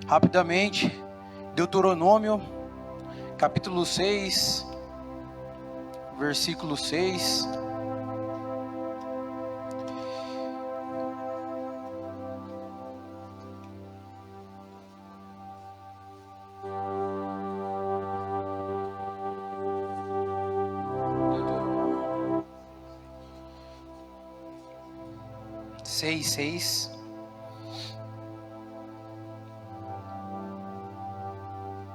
Rapidamente, Deuteronômio, capítulo 6, versículo 6. Seis.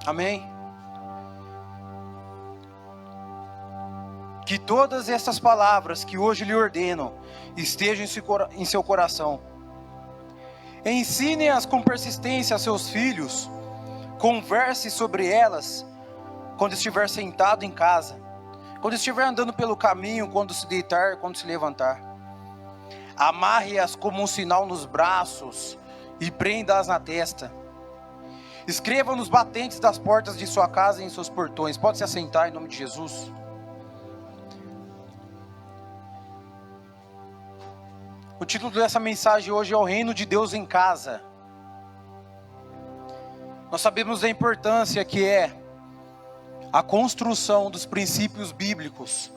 Amém? Que todas essas palavras que hoje lhe ordeno estejam em seu coração. Ensine-as com persistência a seus filhos. Converse sobre elas quando estiver sentado em casa, quando estiver andando pelo caminho, quando se deitar, quando se levantar. Amarre-as como um sinal nos braços e prenda-as na testa. Escreva nos batentes das portas de sua casa e em seus portões. Pode se assentar em nome de Jesus. O título dessa mensagem hoje é o Reino de Deus em Casa. Nós sabemos da importância que é a construção dos princípios bíblicos,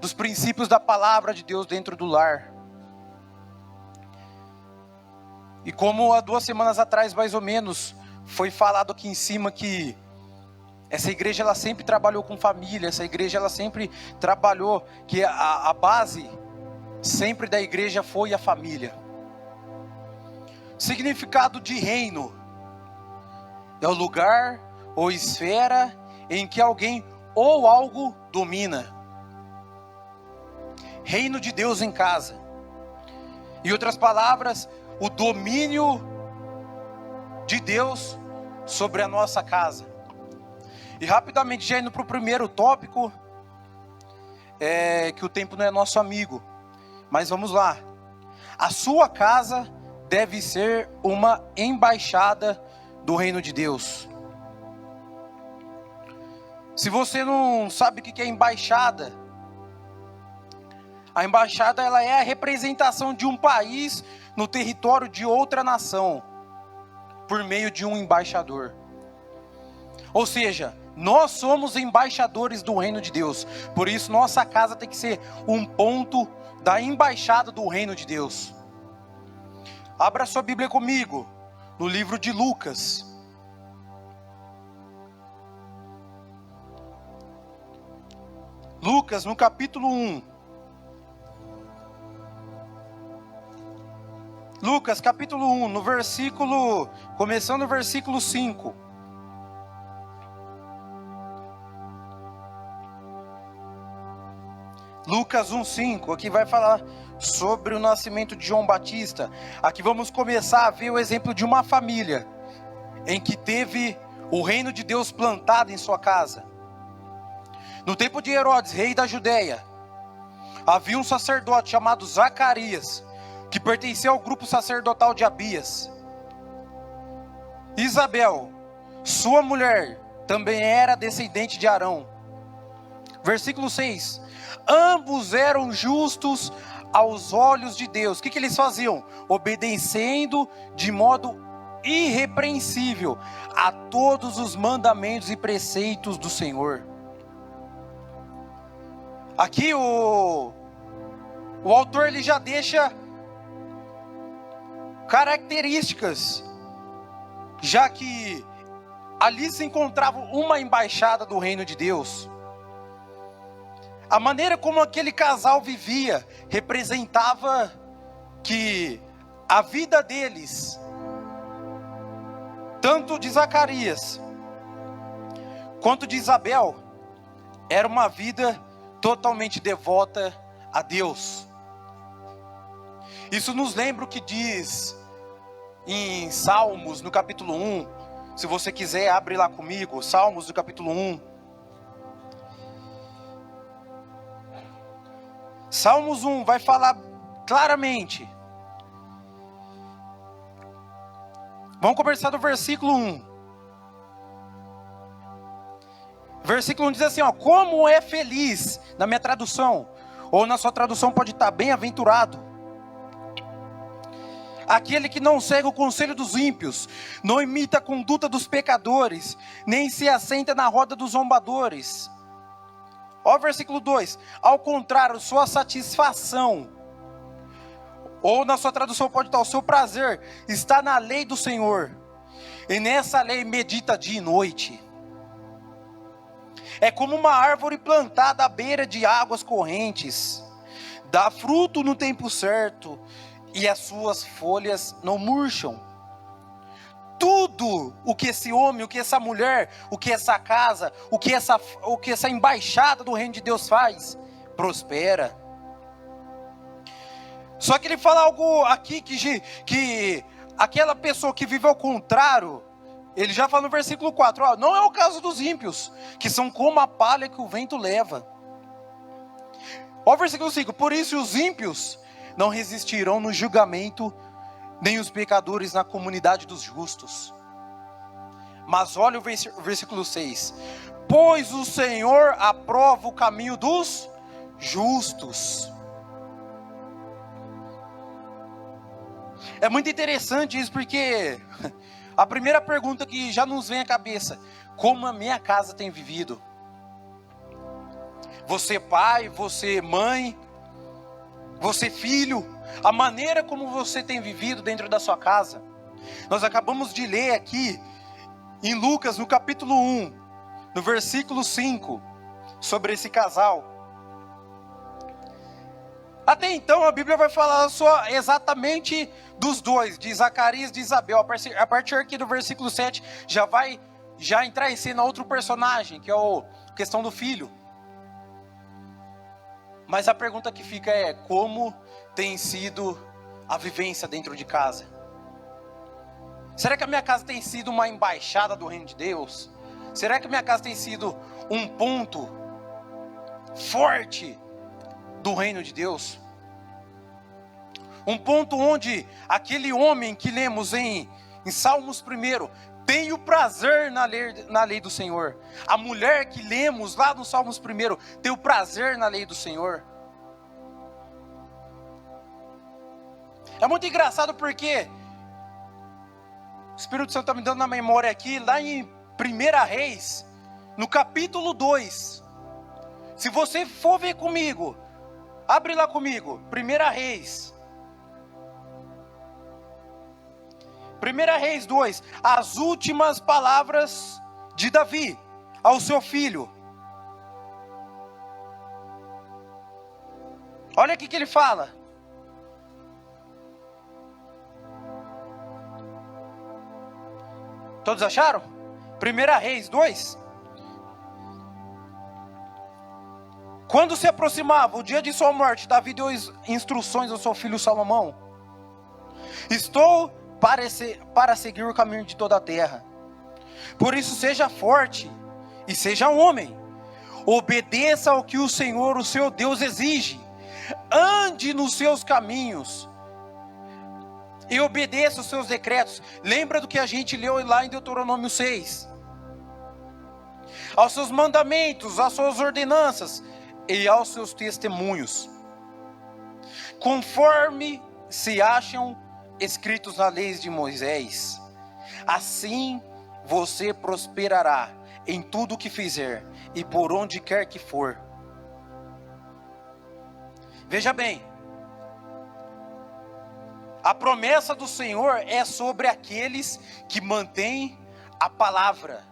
dos princípios da palavra de Deus dentro do lar. E como há 2 semanas atrás, mais ou menos, foi falado aqui em cima que essa igreja ela sempre trabalhou com família, essa igreja ela sempre trabalhou, que a base sempre da igreja foi a família. Significado de reino é o lugar ou esfera em que alguém ou algo domina. Reino de Deus em casa. Em outras palavras, o domínio de Deus sobre a nossa casa. E rapidamente, já indo para o primeiro tópico, que o tempo não é nosso amigo, mas vamos lá. A sua casa deve ser uma embaixada do reino de Deus. Se você não sabe o que é embaixada, a embaixada ela é a representação de um país no território de outra nação, por meio de um embaixador. Ou seja, nós somos embaixadores do reino de Deus. Por isso nossa casa tem que ser um ponto da embaixada do reino de Deus. Abra sua Bíblia comigo, no livro de Lucas. Lucas, no capítulo 1. Lucas, capítulo 1, no versículo, começando no versículo 5. Lucas 1:5, aqui vai falar sobre o nascimento de João Batista. Aqui vamos começar a ver o exemplo de uma família em que teve o reino de Deus plantado em sua casa. No tempo de Herodes, rei da Judeia, havia um sacerdote chamado Zacarias, que pertencia ao grupo sacerdotal de Abias. Isabel, sua mulher, também era descendente de Arão. Versículo 6. Ambos eram justos aos olhos de Deus. O que eles faziam? Obedecendo de modo irrepreensível a todos os mandamentos e preceitos do Senhor. Aqui o autor ele já deixa características, já que ali se encontrava uma embaixada do reino de Deus. A maneira como aquele casal vivia representava que a vida deles, tanto de Zacarias quanto de Isabel, era uma vida totalmente devota a Deus. Isso nos lembra o que diz em Salmos, no capítulo 1. Se você quiser, abre lá comigo, Salmos, no capítulo 1. Salmos 1 vai falar claramente. Vamos começar do versículo 1. Versículo 1 diz assim, como é feliz, na minha tradução, ou na sua tradução pode estar bem-aventurado, aquele que não segue o conselho dos ímpios, não imita a conduta dos pecadores, nem se assenta na roda dos zombadores. Olha o versículo 2. Ao contrário, sua satisfação, ou na sua tradução pode estar, o seu prazer, está na lei do Senhor. E nessa lei medita dia e noite. É como uma árvore plantada à beira de águas correntes. Dá fruto no tempo certo, e as suas folhas não murcham. Tudo o que esse homem, o que essa mulher, o que essa casa, o que essa embaixada do reino de Deus faz, prospera. Só que ele fala algo aqui que aquela pessoa que vive ao contrário, ele já fala no versículo 4, ó, não é o caso dos ímpios, que são como a palha que o vento leva. Olha o versículo 5, por isso os ímpios não resistirão no julgamento, nem os pecadores na comunidade dos justos. Mas olha o versículo 6, pois o Senhor aprova o caminho dos justos. É muito interessante isso, porque a primeira pergunta que já nos vem à cabeça, como a minha casa tem vivido? Você pai, você mãe, você filho, a maneira como você tem vivido dentro da sua casa. Nós acabamos de ler aqui, em Lucas, no capítulo 1, no versículo 5, sobre esse casal. Até então a Bíblia vai falar só exatamente dos dois, de Zacarias e de Isabel. A partir aqui do versículo 7 já entrar em cena outro personagem, que é a questão do filho. Mas a pergunta que fica é, como tem sido a vivência dentro de casa? Será que a minha casa tem sido uma embaixada do reino de Deus? Será que a minha casa tem sido um ponto forte do reino de Deus? Um ponto onde aquele homem que lemos em Salmos 1, tem o prazer na lei do Senhor. A mulher que lemos lá no Salmos 1, tem o prazer na lei do Senhor. É muito engraçado porque o Espírito Santo está me dando na memória aqui, lá em 1 Reis, no capítulo 2. Se você for ver comigo, abre lá comigo, 1 Reis. 1 Reis 2, as últimas palavras de Davi ao seu filho. Olha aqui que ele fala. Todos acharam? 1 Reis 2. Quando se aproximava o dia de sua morte, Davi deu instruções ao seu filho Salomão. Estou para seguir o caminho de toda a terra. Por isso seja forte e seja um homem. Obedeça ao que o Senhor, o seu Deus, exige. Ande nos seus caminhos e obedeça os seus decretos. Lembra do que a gente leu lá em Deuteronômio 6. Aos seus mandamentos, às suas ordenanças e aos seus testemunhos, conforme se acham escritos na lei de Moisés. Assim você prosperará em tudo o que fizer e por onde quer que for. Veja bem, a promessa do Senhor é sobre aqueles que mantêm a palavra,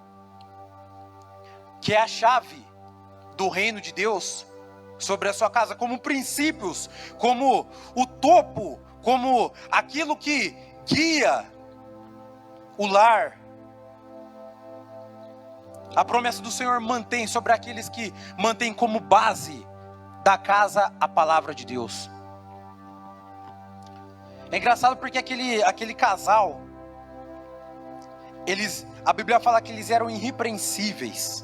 que é a chave do reino de Deus sobre a sua casa, como princípios, como o topo, como aquilo que guia o lar. A promessa do Senhor mantém sobre aqueles que mantêm como base da casa a palavra de Deus. É engraçado porque aquele casal, a Bíblia fala que eles eram irrepreensíveis.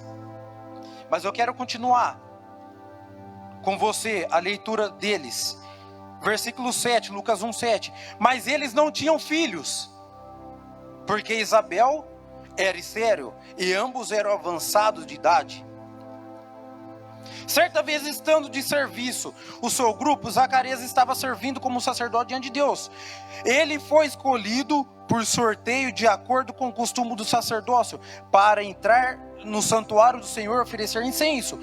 Mas eu quero continuar com você a leitura deles. Versículo 7, Lucas 1:7. Mas eles não tinham filhos, porque Isabel era estéril e ambos eram avançados de idade. Certa vez, estando de serviço o seu grupo, Zacarias estava servindo como sacerdote diante de Deus. Ele foi escolhido por sorteio de acordo com o costume do sacerdócio para entrar no santuário do Senhor e oferecer incenso.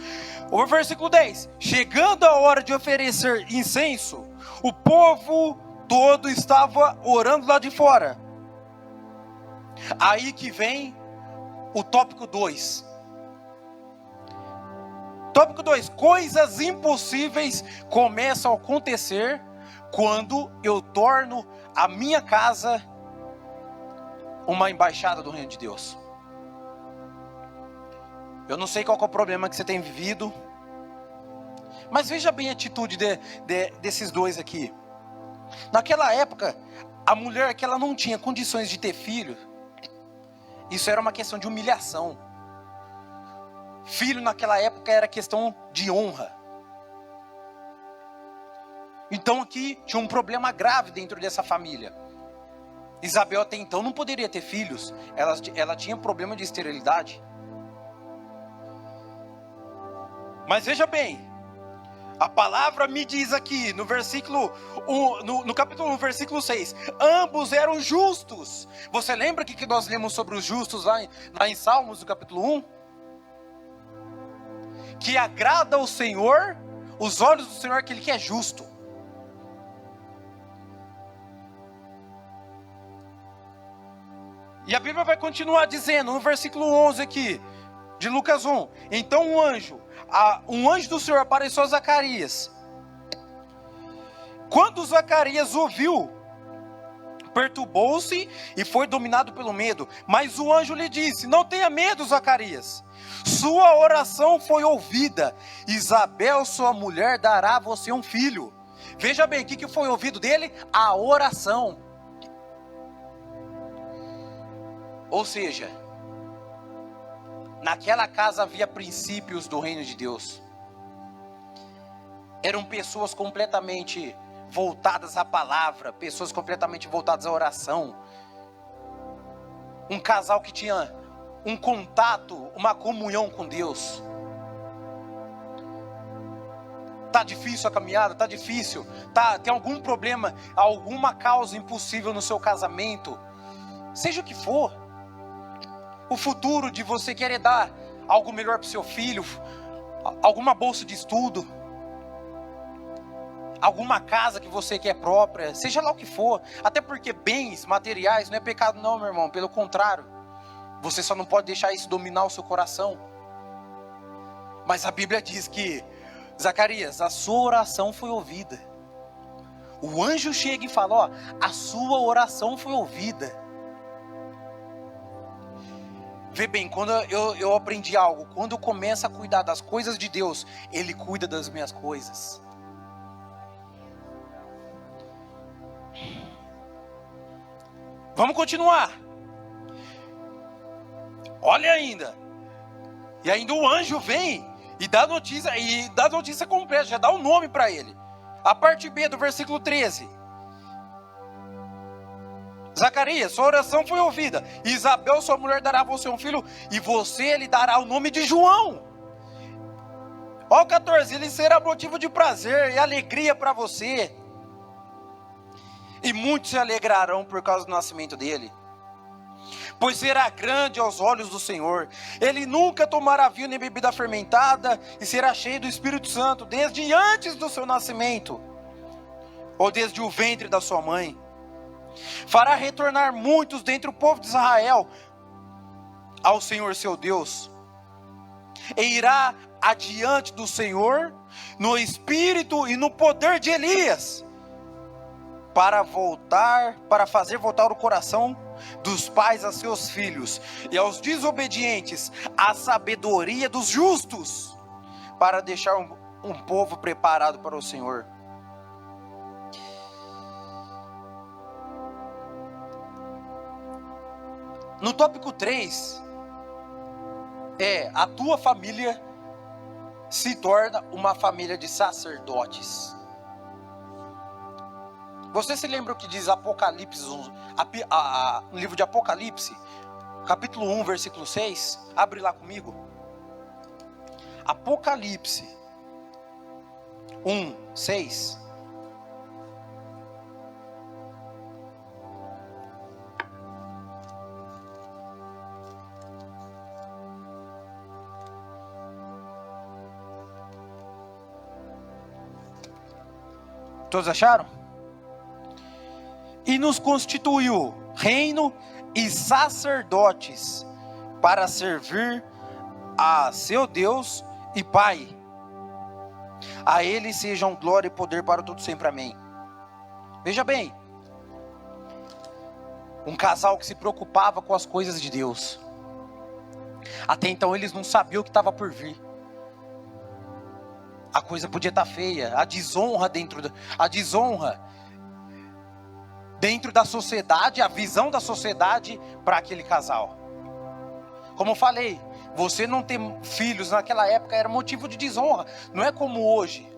O versículo 10: chegando a hora de oferecer incenso, o povo todo estava orando lá de fora. Aí que vem o tópico 2. Tópico 2: coisas impossíveis começam a acontecer quando eu torno a minha casa uma embaixada do reino de Deus. Eu não sei qual que é o problema que você tem vivido, mas veja bem a atitude desses dois aqui. Naquela época, a mulher que ela não tinha condições de ter filho, isso era uma questão de humilhação. Filho naquela época era questão de honra. Então aqui tinha um problema grave dentro dessa família. Isabel até então não poderia ter filhos. Ela tinha problema de esterilidade. Mas veja bem, a palavra me diz aqui no versículo 1, no capítulo 1, versículo 6, ambos eram justos. Você lembra que nós lemos sobre os justos lá em Salmos, no capítulo 1? Que agrada ao Senhor, os olhos do Senhor, aquele que é justo. E a Bíblia vai continuar dizendo, no versículo 11 aqui, de Lucas 1. Então um anjo do Senhor apareceu a Zacarias. Quando Zacarias ouviu, perturbou-se e foi dominado pelo medo. Mas o anjo lhe disse: não tenha medo, Zacarias. Sua oração foi ouvida. Isabel, sua mulher, dará a você um filho. Veja bem, o que foi ouvido dele? A oração. Ou seja, naquela casa havia princípios do reino de Deus. Eram pessoas completamente voltadas à palavra, pessoas completamente voltadas à oração. Um casal que tinha um contato, uma comunhão com Deus. Tá difícil a caminhada, tá difícil, tem algum problema, alguma causa impossível no seu casamento, seja o que for. O futuro de você querer dar algo melhor para o seu filho, alguma bolsa de estudo, alguma casa que você quer própria, seja lá o que for. Até porque bens materiais não é pecado não, meu irmão, pelo contrário. Você só não pode deixar isso dominar o seu coração. Mas a Bíblia diz que, Zacarias, a sua oração foi ouvida. O anjo chega e fala, ó, a sua oração foi ouvida. Vê bem, quando eu aprendi algo, quando eu começo a cuidar das coisas de Deus, Ele cuida das minhas coisas. Vamos continuar. Olha ainda. E ainda o anjo vem e dá notícia completa, já dá o nome para ele. A parte B do versículo 13. Zacarias, sua oração foi ouvida. Isabel, sua mulher, dará a você um filho, e você lhe dará o nome de João. Ó, 14, ele será motivo de prazer e alegria para você. E muitos se alegrarão por causa do nascimento dele. Pois será grande aos olhos do Senhor. Ele nunca tomará vinho nem bebida fermentada, e será cheio do Espírito Santo, desde antes do seu nascimento, ou desde o ventre da sua mãe. Fará retornar muitos dentre o povo de Israel ao Senhor seu Deus, e irá adiante do Senhor no espírito e no poder de Elias, para fazer voltar o coração dos pais a seus filhos, e aos desobedientes a sabedoria dos justos, para deixar um povo preparado para o Senhor. No tópico 3, a tua família se torna uma família de sacerdotes. Você se lembra o que diz Apocalipse, no livro de Apocalipse, capítulo 1, versículo 6? Abre lá comigo. Apocalipse, 1:6. Todos acharam? E nos constituiu reino e sacerdotes para servir a seu Deus e Pai. A Ele sejam glória e poder para todo sempre. Amém. Veja bem, um casal que se preocupava com as coisas de Deus. Até então eles não sabiam o que estava por vir. A coisa podia estar feia, a desonra dentro da sociedade, a visão da sociedade para aquele casal. Como eu falei, você não ter filhos naquela época era motivo de desonra, não é como hoje.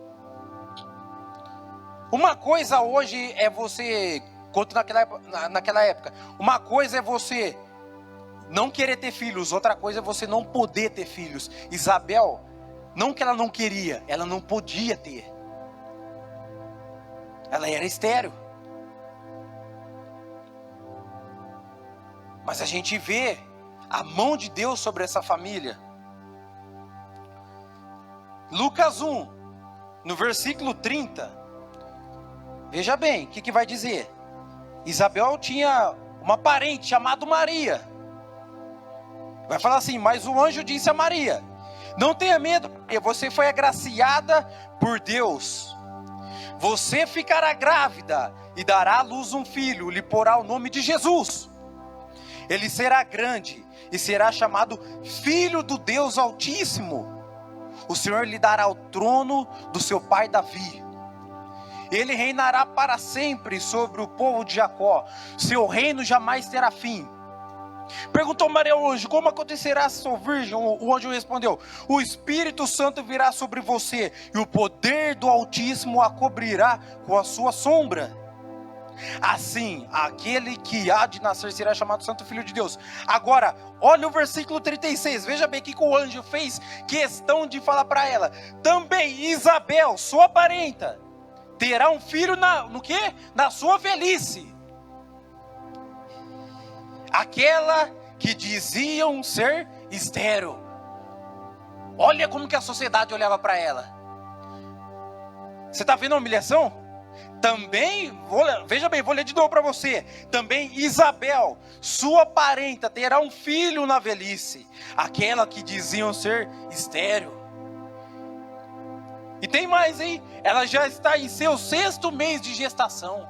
Uma coisa hoje é você, quanto naquela época, uma coisa é você não querer ter filhos, outra coisa é você não poder ter filhos. Isabel, não que ela não queria, ela não podia ter. Ela era estéril. Mas a gente vê a mão de Deus sobre essa família. Lucas 1, no versículo 30. Veja bem, o que vai dizer? Isabel tinha uma parente chamada Maria. Vai falar assim, mas o anjo disse a Maria: não tenha medo, você foi agraciada por Deus. Você ficará grávida e dará à luz um filho, lhe porá o nome de Jesus. Ele será grande e será chamado Filho do Deus Altíssimo. O Senhor lhe dará o trono do seu pai Davi. Ele reinará para sempre sobre o povo de Jacó. Seu reino jamais terá fim. Perguntou Maria ao anjo: como acontecerá se sou virgem? O anjo respondeu: o Espírito Santo virá sobre você, e o poder do Altíssimo a cobrirá com a sua sombra. Assim, aquele que há de nascer será chamado Santo Filho de Deus. Agora, olha o versículo 36. Veja bem o que o anjo fez questão de falar para ela. Também Isabel, sua parenta, terá um filho no quê? Na sua velhice. Aquela que diziam ser estéril. Olha como que a sociedade olhava para ela. Você está vendo a humilhação? Também, veja bem, vou ler de novo para você. Também Isabel, sua parenta, terá um filho na velhice. Aquela que diziam ser estéril. E tem mais, hein? Ela já está em seu 6º mês de gestação.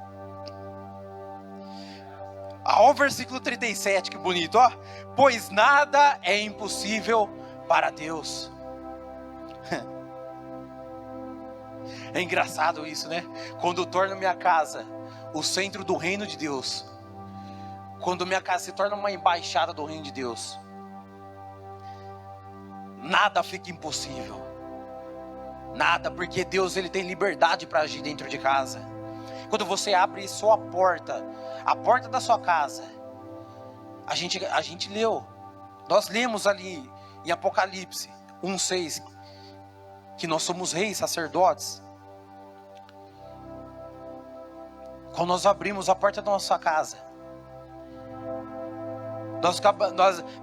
Olha o versículo 37, que bonito, ó. Pois nada é impossível para Deus. É engraçado isso, né? Quando eu torno minha casa o centro do reino de Deus. Quando minha casa se torna uma embaixada do reino de Deus. Nada fica impossível. Nada, porque Deus ele tem liberdade para agir dentro de casa. Quando você abre sua porta, a porta da sua casa, a gente leu, nós lemos ali em Apocalipse 1:6, que nós somos reis, sacerdotes. Quando nós abrimos a porta da nossa casa,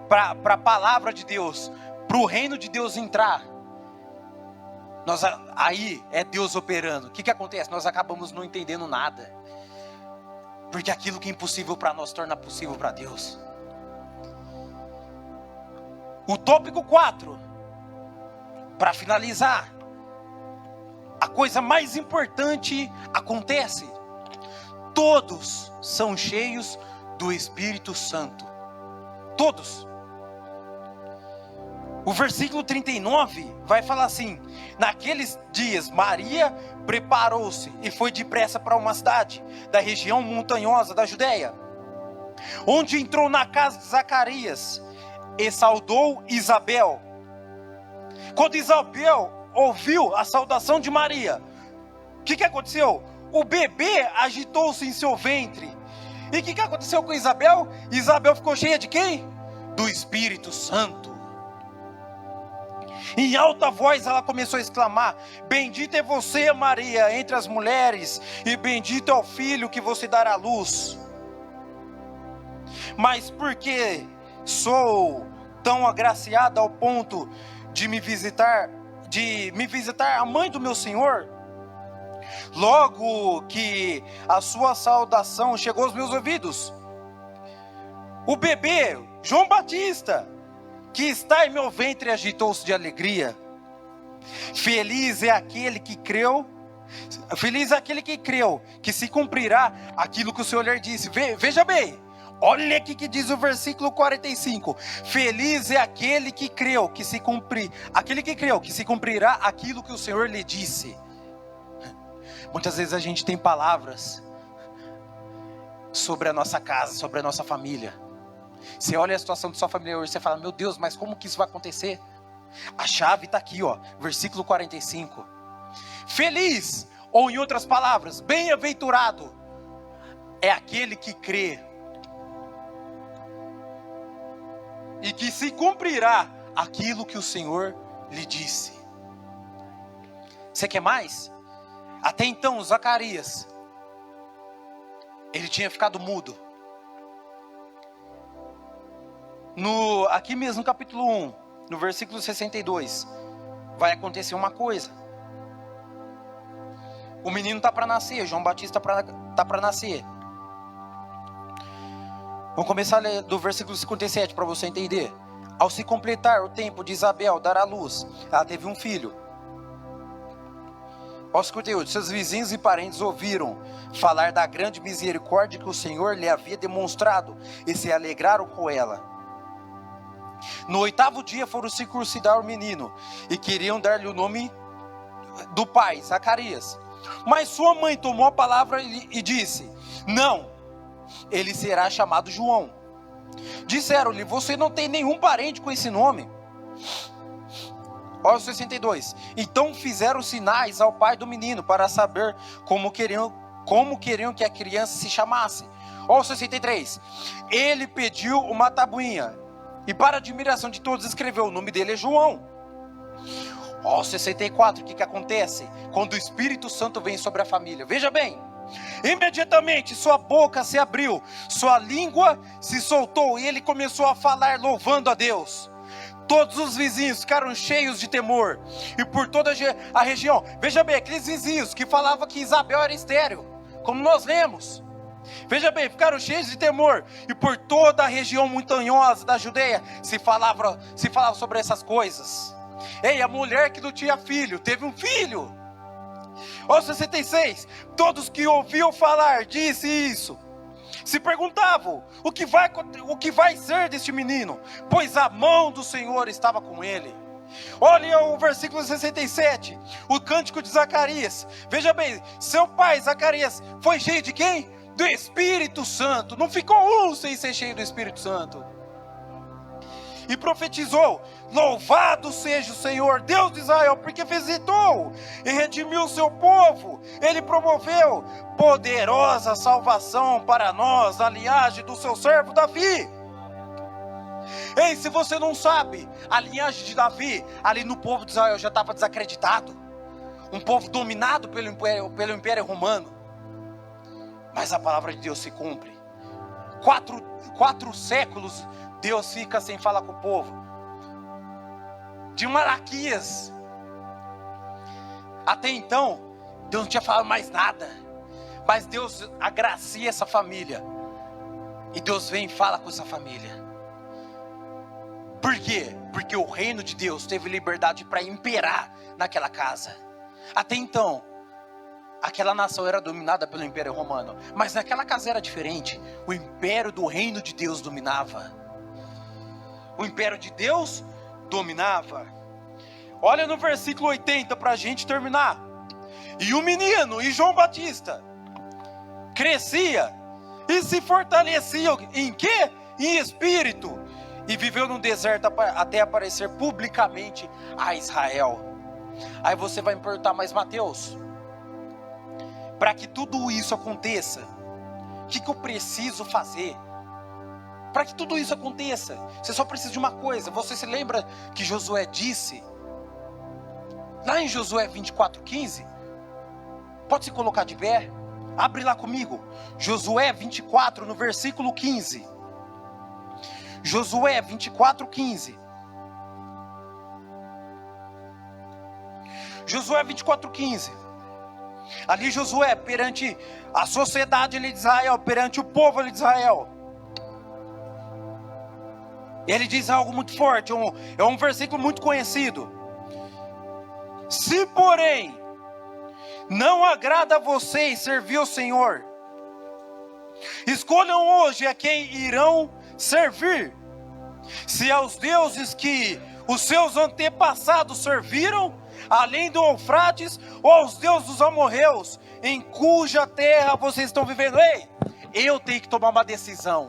para a palavra de Deus, para o reino de Deus entrar, aí é Deus operando. O que acontece? Nós acabamos não entendendo nada, porque aquilo que é impossível para nós torna possível para Deus. O tópico 4, para finalizar, a coisa mais importante acontece. Todos são cheios do Espírito Santo. Todos. O versículo 39 vai falar assim: naqueles dias Maria preparou-se e foi depressa para uma cidade da região montanhosa da Judéia, onde entrou na casa de Zacarias e saudou Isabel. Quando Isabel ouviu a saudação de Maria, o que aconteceu? O bebê agitou-se em seu ventre. E o que aconteceu com Isabel? Isabel ficou cheia de quem? Do Espírito Santo. Em alta voz ela começou a exclamar: bendita é você, Maria, entre as mulheres, e bendito é o filho que você dará à luz. Mas porque sou tão agraciada ao ponto de me visitar a mãe do meu Senhor? Logo que a sua saudação chegou aos meus ouvidos, o bebê, João Batista, que está em meu ventre, agitou-se de alegria. Feliz é aquele que creu, que se cumprirá aquilo que o Senhor lhe disse. Veja bem, olha aqui que diz o versículo 45. Feliz é aquele que creu, que se cumprirá aquilo que o Senhor lhe disse. Muitas vezes a gente tem palavras sobre a nossa casa, sobre a nossa família. Você olha a situação da sua família hoje, você fala: meu Deus, mas como que isso vai acontecer? A chave está aqui, ó, versículo 45. Feliz, ou em outras palavras, bem-aventurado, é aquele que crê e que se cumprirá aquilo que o Senhor lhe disse. Você quer mais? Até então, Zacarias, ele tinha ficado mudo. Aqui mesmo no capítulo 1, no versículo 62, vai acontecer uma coisa. O menino está para nascer, João Batista está para nascer. Vamos começar a ler do versículo 57 para você entender. Ao se completar o tempo de Isabel dar à luz, ela teve um filho. Ao 58, seus vizinhos e parentes ouviram falar da grande misericórdia que o Senhor lhe havia demonstrado e se alegraram com ela. No 8º dia foram circuncidar o menino e queriam dar-lhe o nome do pai, Zacarias. Mas sua mãe tomou a palavra e disse: não, ele será chamado João. Disseram-lhe: você não tem nenhum parente com esse nome. Olha o 62. Então fizeram sinais ao pai do menino para saber como queriam que a criança se chamasse. Olha o 63. Ele pediu uma tabuinha e, para admiração de todos, escreveu: o nome dele é João. Ó, 64, o que acontece? Quando o Espírito Santo vem sobre a família. Veja bem, imediatamente sua boca se abriu, sua língua se soltou e ele começou a falar louvando a Deus. Todos os vizinhos ficaram cheios de temor, e por toda a região. Veja bem, aqueles vizinhos que falavam que Isabel era estéril, como nós lemos. Veja bem, ficaram cheios de temor, e por toda a região montanhosa da Judeia se falava sobre essas coisas. Ei, a mulher que não tinha filho, teve um filho. Ó, 66, todos que ouviam falar, disse isso, se perguntavam, o que vai ser deste menino? Pois a mão do Senhor estava com ele. Olha o versículo 67, o cântico de Zacarias. Veja bem, seu pai Zacarias foi cheio de quem? Do Espírito Santo. Não ficou um sem ser cheio do Espírito Santo. E profetizou: louvado seja o Senhor, Deus de Israel, porque visitou e redimiu o seu povo. Ele promoveu poderosa salvação para nós, a linhagem do seu servo Davi. Ei, se você não sabe, a linhagem de Davi, ali no povo de Israel, já estava desacreditado. Um povo dominado pelo Império Romano. Mas a palavra de Deus se cumpre. Quatro séculos Deus fica sem falar com o povo. De Malaquias até então, Deus não tinha falado mais nada. Mas Deus agracia essa família. E Deus vem e fala com essa família. Por quê? Porque o reino de Deus teve liberdade para imperar naquela casa. Até então, aquela nação era dominada pelo Império Romano. Mas naquela casa era diferente. O império do reino de Deus dominava. O império de Deus dominava. Olha no versículo 80 para a gente terminar. E o menino, e João Batista, crescia e se fortalecia em quê? Em espírito. E viveu no deserto até aparecer publicamente a Israel. Aí você vai me perguntar: mas Mateus, para que tudo isso aconteça, o que eu preciso fazer? Para que tudo isso aconteça, você só precisa de uma coisa. Você se lembra que Josué disse Lá em Josué 24:15, pode se colocar de pé? Abre lá comigo. Josué 24, no versículo 15. Josué 24:15. Josué 24:15. Ali Josué, perante a sociedade de Israel, perante o povo de Israel, ele diz algo muito forte, é um versículo muito conhecido. Se porém não agrada a vocês servir o Senhor, escolham hoje a quem irão servir. Se aos deuses que os seus antepassados serviram, além do Eufrates, ou aos deuses dos amorreus, em cuja terra vocês estão vivendo. Ei, eu tenho que tomar uma decisão.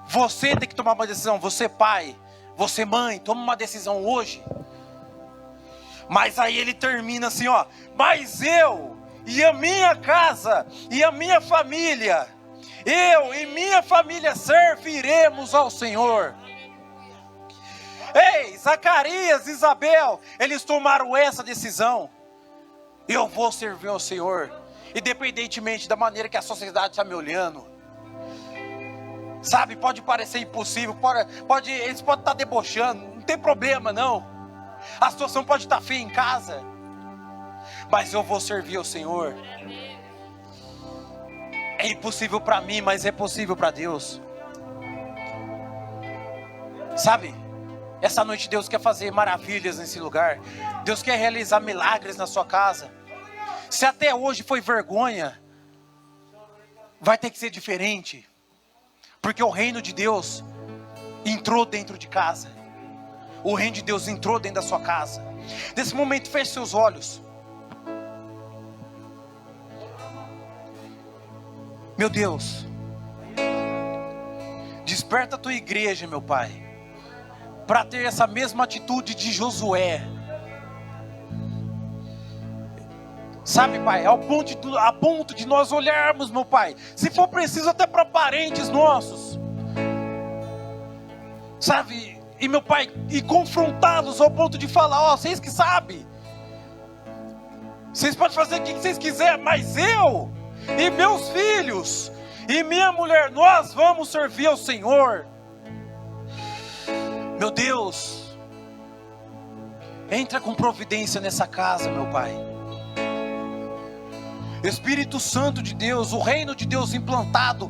Você tem que tomar uma decisão. Você pai, você mãe, toma uma decisão hoje. Mas aí ele termina assim, ó: mas eu e a minha casa e a minha família, eu e minha família serviremos ao Senhor. Ei, Zacarias, Isabel, eles tomaram essa decisão. Eu vou servir ao Senhor, independentemente da maneira que a sociedade está me olhando. Sabe, pode parecer impossível, eles podem estar debochando, não tem problema não. A situação pode estar feia em casa, mas eu vou servir ao Senhor. É impossível para mim, mas é possível para Deus. Sabe, essa noite Deus quer fazer maravilhas nesse lugar. Deus quer realizar milagres na sua casa. Se até hoje foi vergonha, vai ter que ser diferente. Porque o reino de Deus entrou dentro de casa. O reino de Deus entrou dentro da sua casa. Nesse momento, feche seus olhos. Meu Deus, desperta a tua igreja, meu Pai, para ter essa mesma atitude de Josué. Sabe, Pai, a ponto de nós olharmos, meu Pai, se for preciso até para parentes nossos, sabe, e meu Pai, e confrontá-los ao ponto de falar: ó, vocês que sabem, vocês podem fazer o que vocês quiserem, mas eu e meus filhos e minha mulher, nós vamos servir ao Senhor. Meu Deus, entra com providência nessa casa, meu Pai. Espírito Santo de Deus, o reino de Deus implantado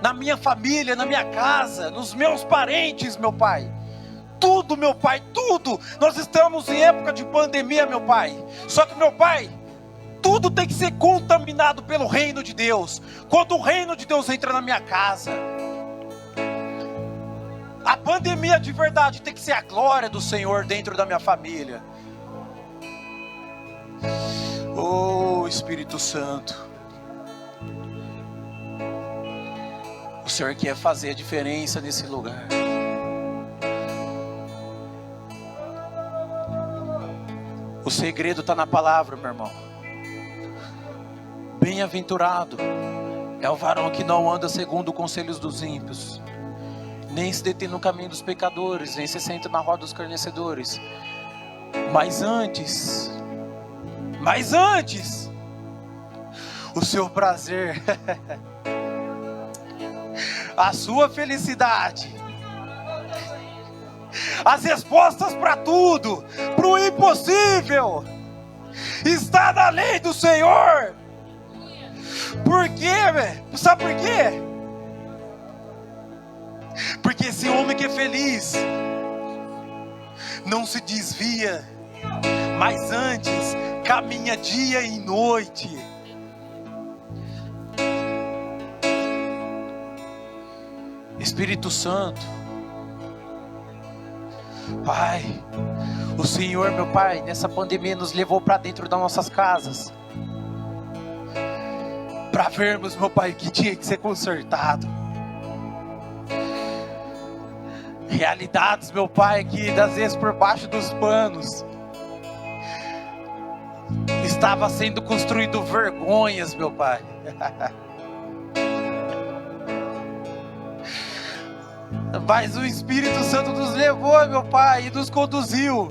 na minha família, na minha casa, nos meus parentes, meu Pai. Tudo, meu Pai, tudo. Nós estamos em época de pandemia, meu Pai. Só que, meu Pai, tudo tem que ser contaminado pelo reino de Deus. Quando o reino de Deus entra na minha casa, a pandemia de verdade tem que ser a glória do Senhor dentro da minha família. Oh, Espírito Santo, o Senhor quer fazer a diferença nesse lugar. O segredo está na palavra, meu irmão. Bem-aventurado é o varão que não anda segundo os conselhos dos ímpios, nem se detém no caminho dos pecadores, nem se senta na roda dos escarnecedores. Mas antes, o seu prazer, a sua felicidade, as respostas para tudo, para o impossível, está na lei do Senhor. Por quê, velho? Sabe por quê? Porque esse homem que é feliz não se desvia, mas antes caminha dia e noite. Espírito Santo, Pai, o Senhor, meu Pai, nessa pandemia nos levou para dentro das nossas casas, para vermos, meu Pai, que tinha que ser consertado. Realidades, meu Pai, que às vezes por baixo dos panos estava sendo construído vergonhas, meu Pai. Mas o Espírito Santo nos levou, meu Pai, e nos conduziu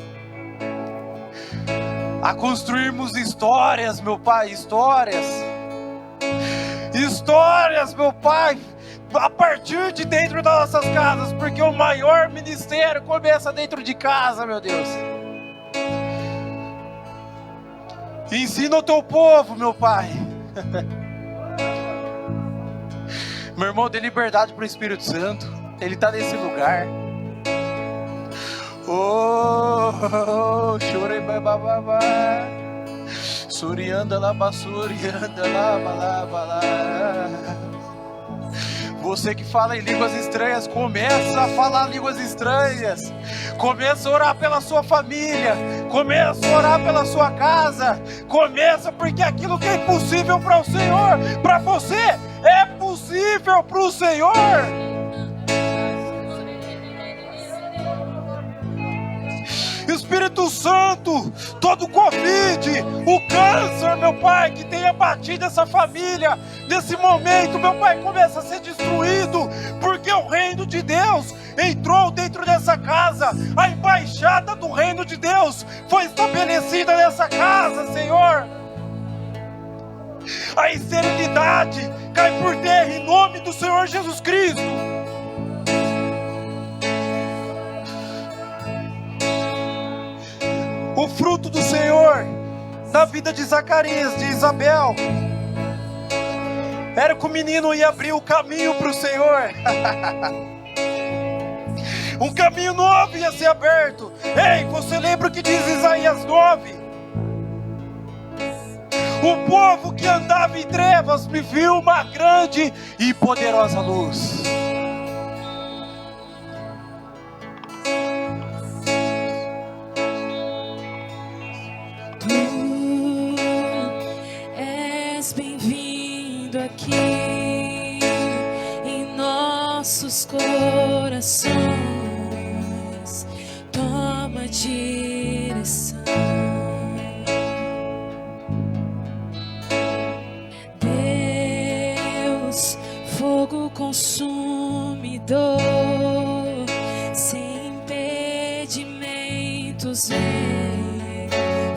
a construirmos histórias, meu Pai, histórias, meu Pai, a partir de dentro das nossas casas, porque o maior ministério começa dentro de casa, meu Deus. Ensina o teu povo, meu Pai. Meu irmão, dê liberdade para o Espírito Santo. Ele está nesse lugar. Oh, chorei, bababá. Surianda lá, basurianda lá, balá. Você que fala em línguas estranhas, começa a falar línguas estranhas. Começa a orar pela sua família. Começa a orar pela sua casa. Começa, porque aquilo que é impossível para o Senhor, para você, é possível para o Senhor. Espírito Santo, todo o Covid, o câncer, meu Pai, que tem abatido essa família, nesse momento, meu Pai, começa a ser destruído, porque o reino de Deus entrou dentro dessa casa, a embaixada do reino de Deus foi estabelecida nessa casa, Senhor. A esterilidade cai por terra em nome do Senhor Jesus Cristo. O fruto do Senhor na vida de Zacarias, de Isabel, era que o menino ia abrir o caminho para o Senhor. Um caminho novo ia ser aberto. Ei, você lembra o que diz Isaías 9? O povo que andava em trevas me viu uma grande e poderosa luz. Bem-vindo aqui em nossos corações, toma direção. Deus, fogo consumidor, sem impedimentos, vem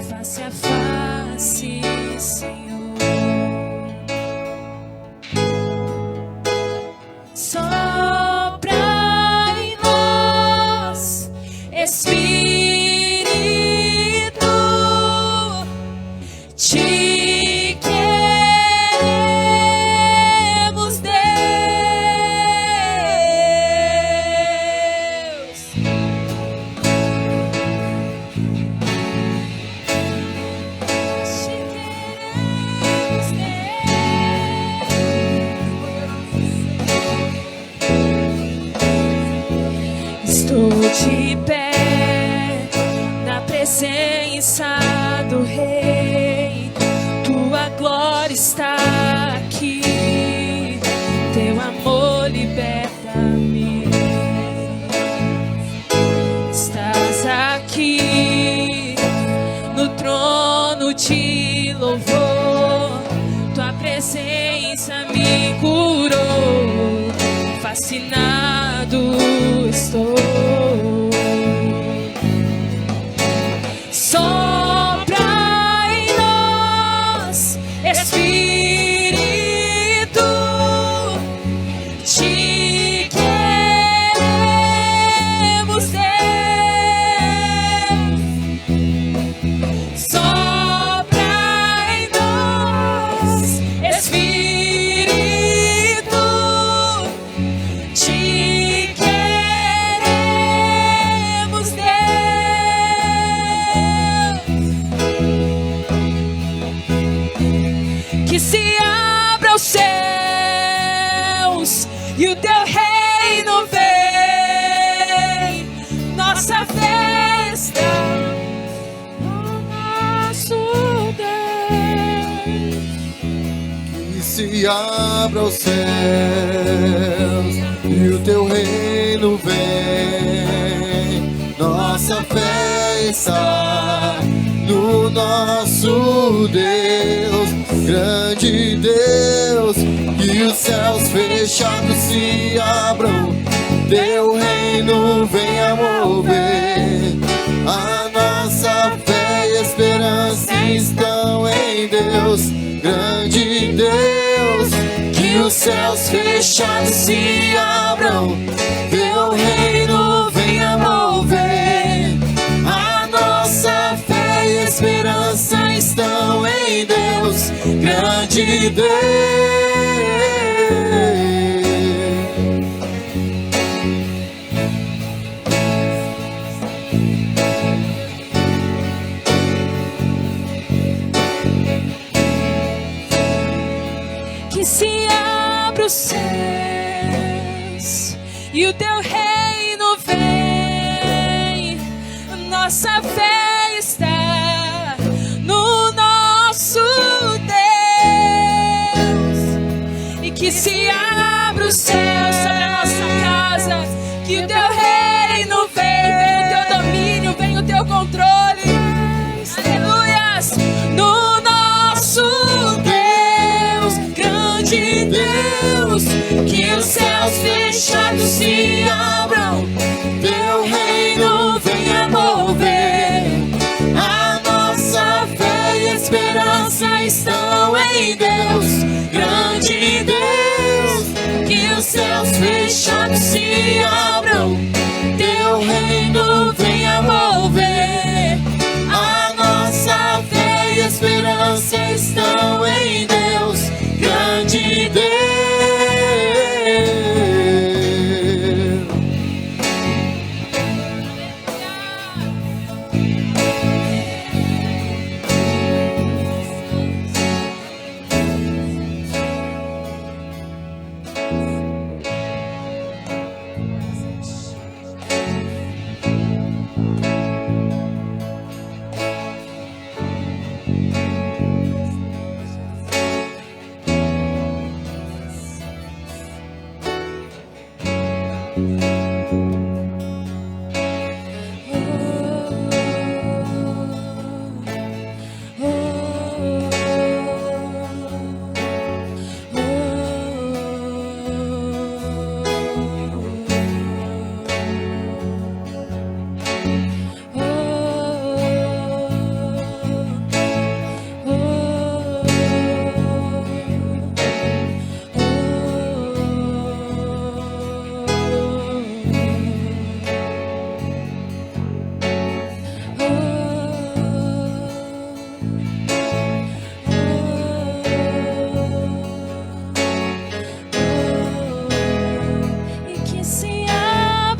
face a face, Senhor. Sopra em nós, Espírito, te queremos, Deus. Estou de pé na presença do Rei, tua glória está aqui, teu amor liberta-me. Estás aqui no trono de louvor, tua presença me curou, fascinado estou. Sopra em nós, Espírito, te queremos, Deus. Sopra em nós, Espírito, te queremos, Deus. Que se abra os céus e o teu reino vem, nossa festa, o nosso Deus. Que se abra os céus e o teu reino vem, nossa fé está no nosso Deus, grande Deus. Que os céus fechados se abram, teu reino venha mover a nossa fé e esperança estão em Deus, grande Deus. Que os céus fechados se abram, teu reino venha mover. A nossa fé e esperança estão em Deus, grande Deus. Que se abra os céus e o teu reino vem. Nossa fé está no nosso Deus. E que se abra os céus sobre a nossa casa, que o teu reino vem, vem o teu domínio, vem o teu controle. Aleluias! No nosso Deus, grande Deus, que os céus fechados se abram, teu reino venha mover. A nossa fé e esperança estão em Deus, grande Deus. Que os céus fechados se abram, teu reino venha mover. A nossa fé e esperança estão em Deus, grande Deus.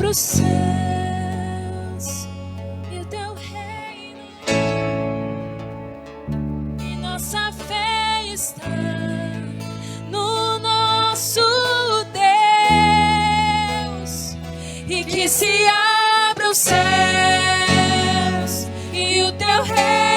Os céus e o teu reino, e nossa fé está no nosso Deus. E que se abra os céus e o teu reino